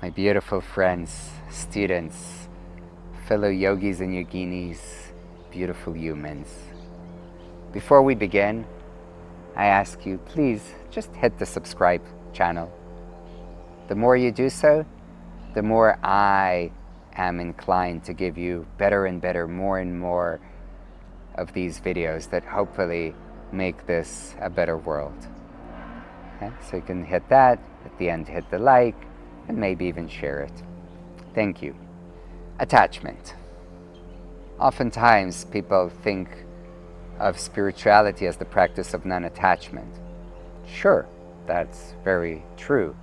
my beautiful friends, students, fellow yogis and yoginis, beautiful humans. Before we begin, I ask you, please just hit the subscribe channel. The more you do so, the more I am inclined to give you better and better, more and more of these videos that hopefully make this a better world. Okay? So you can hit that, at the end hit the like, and maybe even share it. Thank you. Attachment. Oftentimes people think of spirituality as the practice of non-attachment. Sure, that's very true.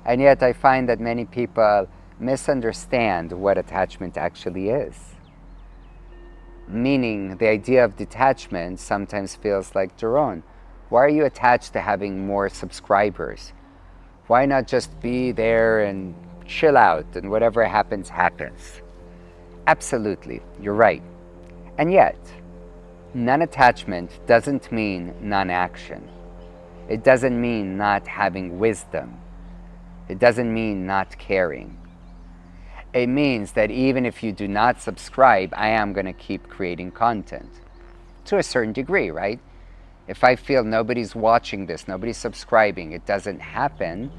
And yet I find that many people misunderstand what attachment actually is. Meaning, the idea of detachment sometimes feels like, Doron, why are you attached to having more subscribers? Why not just be there and chill out and whatever happens, happens? Absolutely, you're right. And yet, non-attachment doesn't mean non-action. It doesn't mean not having wisdom. It doesn't mean not caring. It means that even if you do not subscribe, I am going to keep creating content. To a certain degree, right? If I feel nobody's watching this, nobody's subscribing, it doesn't happen,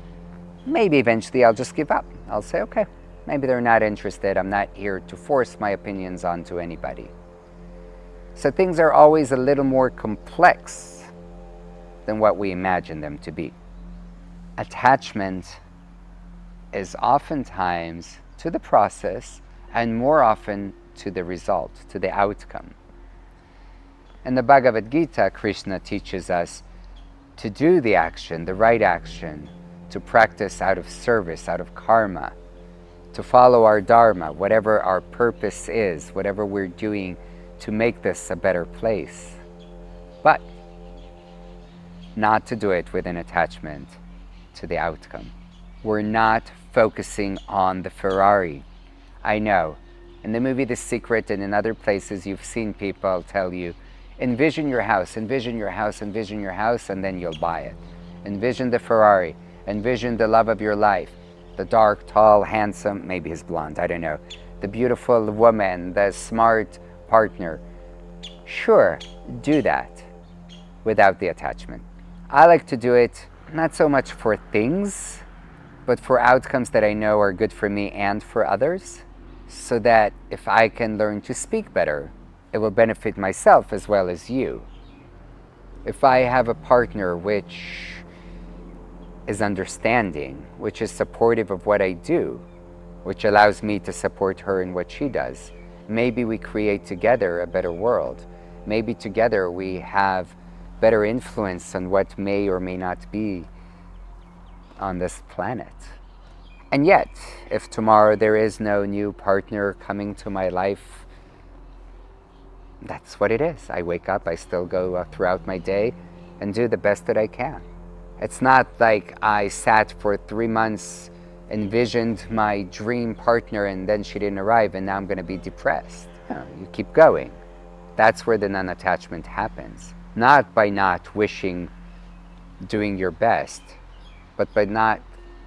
maybe eventually I'll just give up. I'll say, okay, maybe they're not interested. I'm not here to force my opinions onto anybody. So things are always a little more complex than what we imagine them to be. Attachment is oftentimes to the process and more often to the result, to the outcome. In the Bhagavad Gita, Krishna teaches us to do the action, the right action, to practice out of service, out of karma, to follow our dharma, whatever our purpose is, whatever we're doing to make this a better place. But not to do it with an attachment to the outcome. We're not focusing on the Ferrari. I know, in the movie The Secret and in other places you've seen people tell you, envision your house, envision your house, envision your house, and then you'll buy it. Envision the Ferrari, envision the love of your life, the dark, tall, handsome, maybe he's blonde, I don't know, the beautiful woman, the smart partner. Sure, do that without the attachment. I like to do it not so much for things, but for outcomes that I know are good for me and for others, so that if I can learn to speak better, it will benefit myself as well as you. If I have a partner which is understanding, which is supportive of what I do, which allows me to support her in what she does, maybe we create together a better world. Maybe together we have better influence on what may or may not be on this planet. And yet, if tomorrow there is no new partner coming to my life, that's what it is. I wake up, I still go throughout my day and do the best that I can. It's not like I sat for 3 months, envisioned my dream partner, and then she didn't arrive and now I'm going to be depressed. No, you keep going. That's where the non-attachment happens. Not by not wishing, doing your best, but by not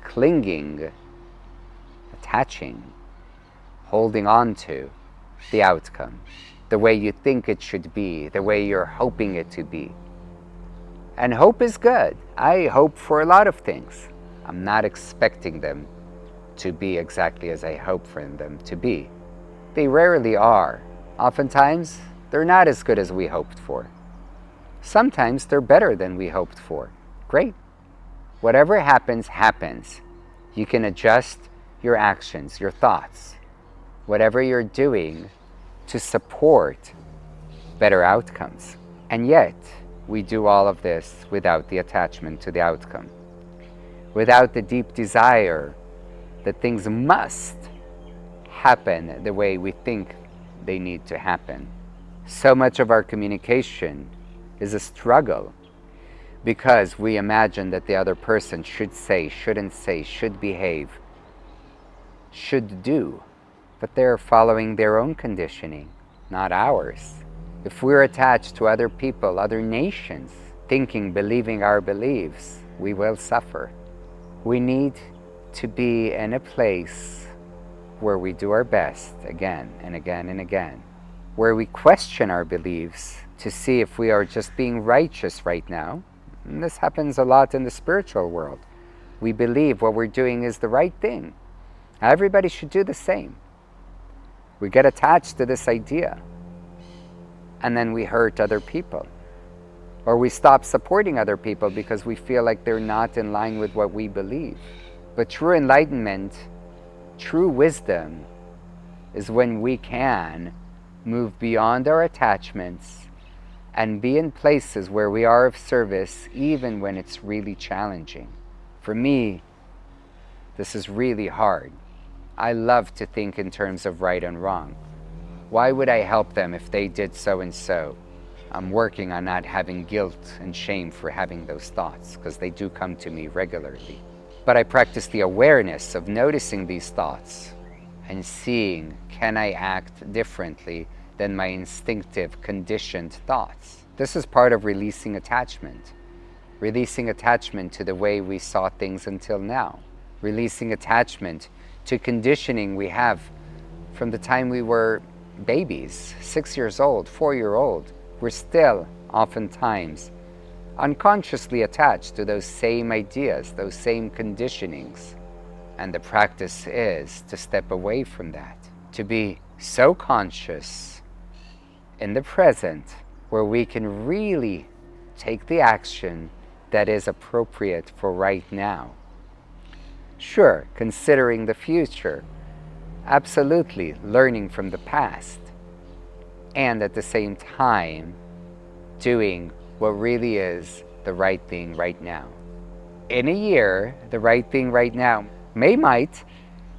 clinging, attaching, holding on to the outcome, the way you think it should be, the way you're hoping it to be. And hope is good. I hope for a lot of things. I'm not expecting them to be exactly as I hope for them to be. They rarely are. Oftentimes, they're not as good as we hoped for. Sometimes they're better than we hoped for. Great. Whatever happens, happens. You can adjust your actions, your thoughts, whatever you're doing to support better outcomes. And yet, we do all of this without the attachment to the outcome, without the deep desire that things must happen the way we think they need to happen. So much of our communication is a struggle because we imagine that the other person should say, shouldn't say, should behave, should do, but they're following their own conditioning, not ours. If we're attached to other people, other nations, thinking, believing our beliefs, we will suffer. We need to be in a place where we do our best again and again and again, where we question our beliefs to see if we are just being righteous right now. And this happens a lot in the spiritual world. We believe what we're doing is the right thing. Everybody should do the same. We get attached to this idea, and then we hurt other people. Or we stop supporting other people because we feel like they're not in line with what we believe. But true enlightenment, true wisdom, is when we can move beyond our attachments and be in places where we are of service even when it's really challenging. For me, this is really hard. I love to think in terms of right and wrong. Why would I help them if they did so and so? I'm working on not having guilt and shame for having those thoughts, because they do come to me regularly. But I practice the awareness of noticing these thoughts and seeing, can I act differently than my instinctive, conditioned thoughts? This is part of releasing attachment. Releasing attachment to the way we saw things until now. Releasing attachment to conditioning we have from the time we were babies, 6 years old, 4-year-old. We're still oftentimes unconsciously attached to those same ideas, those same conditionings. And the practice is to step away from that, to be so conscious in the present where we can really take the action that is appropriate for right now. Sure, considering the future, absolutely learning from the past, and at the same time doing what really is the right thing right now. In a year, the right thing right now might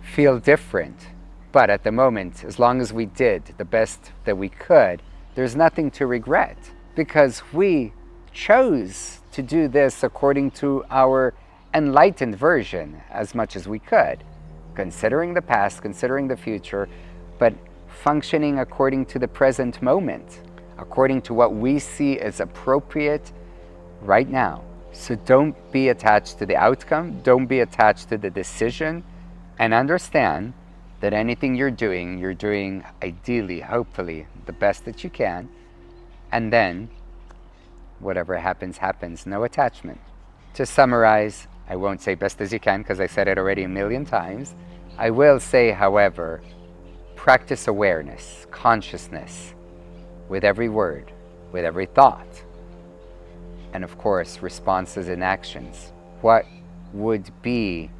feel different, but at the moment, as long as we did the best that we could, there's nothing to regret, because we chose to do this according to our enlightened version as much as we could, considering the past, considering the future, but functioning according to the present moment, according to what we see as appropriate right now. So don't be attached to the outcome, don't be attached to the decision, and understand that anything you're doing ideally, hopefully, the best that you can, and then whatever happens, happens, no attachment. To summarize, I won't say best as you can because I said it already a million times. I will say, however, practice awareness, consciousness, with every word, with every thought, and of course, responses and actions. What would be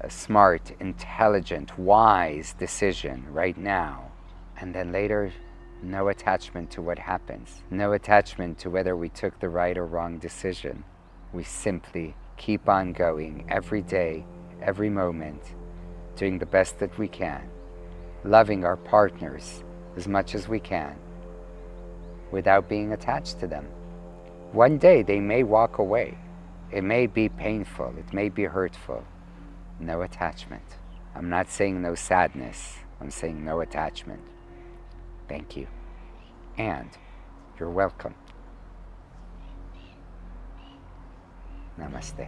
a smart, intelligent, wise decision right now? And then later, no attachment to what happens. No attachment to whether we took the right or wrong decision. We simply keep on going every day, every moment, doing the best that we can, loving our partners as much as we can, without being attached to them. One day they may walk away. It may be painful, it may be hurtful. No attachment. I'm not saying no sadness, I'm saying no attachment. Thank you. And you're welcome. Namaste.